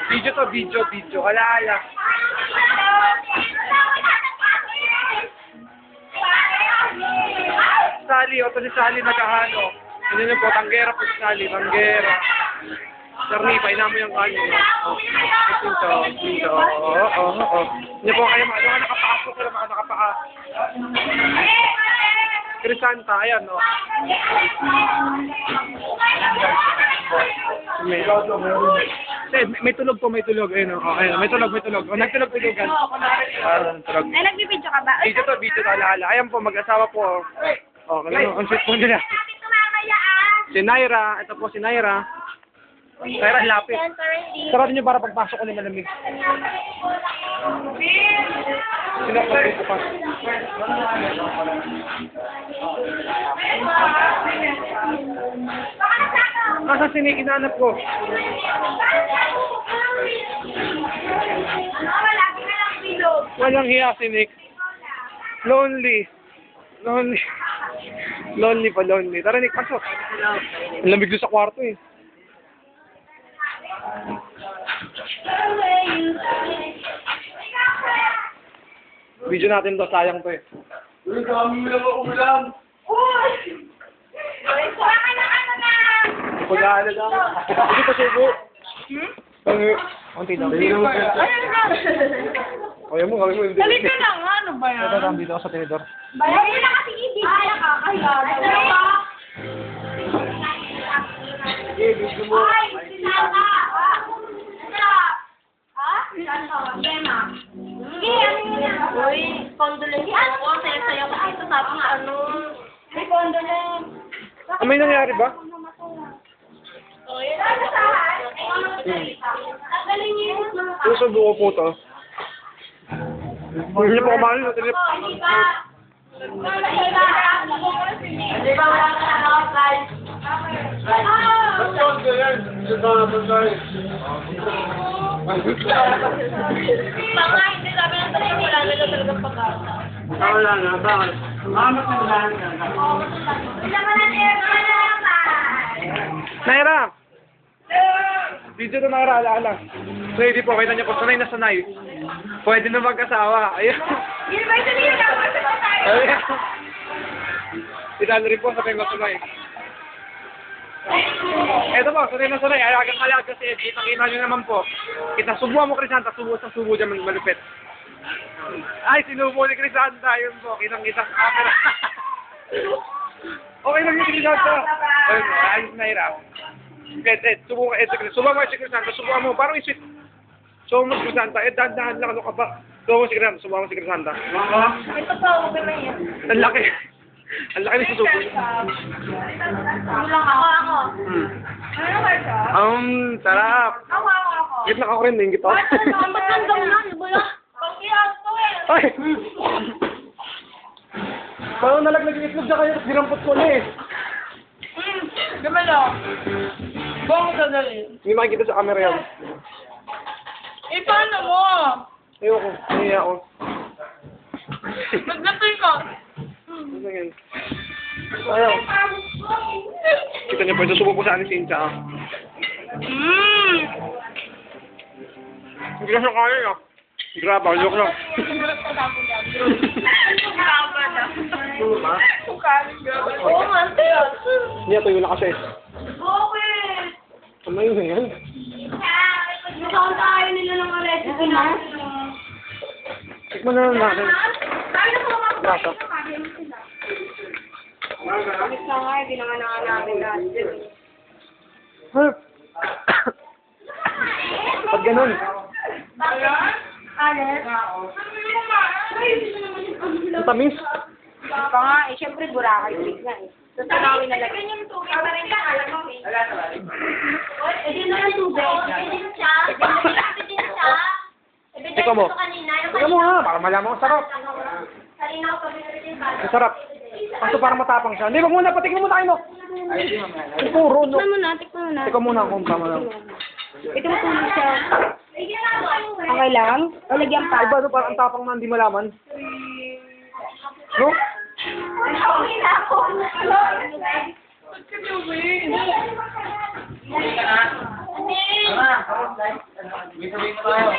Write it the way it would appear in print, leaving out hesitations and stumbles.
Video to, video. Ala. Sally, o to si Sally nagkahano. Ano nyo po, tanggera po si Sally, tanggera. Darni, paina mo yung kanin. Pinto. Oo. Hindi po kayo, mga nakapaa po sila, mga nakapaa. Crisanta, ayan, o. May tulog po, ayun, o. Ayun, may tulog. O, nagtulog-tulogan. Tulog. Ay, nagbibidyo ka ba? Video to, ala. Ayan po, mag-asawa po. O, ang sweet po nila. Si Naira, ito po si Naira. Naira, lapit. Sarado niyo para pagpasok ko na malamig. Sinakot ko pa. Nasa sinig, inanap ko. Walang hiya, sinig. Lonely. Tara, Nick, pasok. Ang lamig doon sa kwarto eh. Video natin to, sayang to eh. Uy, kami ulam. Pag-aaral lang. Hindi pa subo. Konti lang. Kaya mo. Dali ka lang, ano ba yan? Ito, dito ako sa tinidor. Bayan mo na kasi hindi. Ay, nakakahiya. Ay, sinata. Sige, ano yun yan? Uy, condolence ako. Saya-saya ko dito. Tapos ano? May condolence. May nangyari ba? O, yun ang kasahan. Tanggalin niyo yung mga Susubo ko po to. Hindi po kumain. Hindi ba wala ka na ako, guys? Ba't yan? Bantay. Mga hindi sabi ng tayo, wala na talagang pag-asa. Wala na, bakit? Mamat na lang. Wala ka na naman. Naira! Video to, Naira, alaala. Ready po, kita niyo po, sanay na sanay. Pwede na mag-asawa. Ayun. Yun ba yung sabihin na ako sa tayo? Ayun. Italo rin po, sanay na sanay. Eto po, sanay na sanay. Alaga kasi, kita nyo naman po. Subuhan mo, Crisanta, subo dyan malupit. Ay, sinubo ni Crisanta. Yun po, kitang-kita sa camera. Okay lang yung Crisanta. Ayun, ayos na hirap. Subuhan mo si Crisanta, subuhan mo. Parang isip. Subuhan mo si Crisanta. Dahan-dahan lang, ano ka ba? Subuhan mo si Crisanta. Ito pa, okay na yan. Ang laki. Ang laki na susubo. Ano lang ako. Ano naman siya? Sarap. Ako. Gitna ka ko rin, ingit ako. Ang matandang na, ano ba yan? Pagkiyas ko eh. Ay! Parang nalaglag yung itlog siya kayo, tapos dinampot ko na eh. Gamalo. Buong sadali. Hindi makikita sa camera yan. Eh, paano mo? Ayoko, nahiya ako. Magnatoy ka. Ano yan? Ayaw. Kita niyo po, susubo po sa anin si Incha. Hindi ka siya kaya ah. Grabe, joke lang. Oo nga, sir. Hindi, tuyo na kasi. Bakit? Kamay na yan. Mukhang tayo nila ng recipe na. Tikman na lang natin. Tayo na mga Lasa. Alis na nga, hindi naman namin natin. Pag ganun. Alis? Ang tamis. Pa nga, eh, syempre Boracay Creek na eh. Tapos tanawin na lang. Ganyan yung tubig pa rin ka, alam mo eh. Eh, di na yung tubig. Eh, din siya. Ikaw mo. Ikaw mo nga, para malaman ang sarap. Kanina ko pabili Ang sarap. Kaso parang matapang siya. Hindi, wag muna, patikin mo tayo mo. Ay, puro, no. Tikman mo na. Ikaw muna kung tama lang. Ito matulog siya. Okay lang? O lagyan pa? Ay, ba, parang ang tapang na hindi malaman. No? Uwi na ako. Ba't ka na uwi? May sabihin na tayo.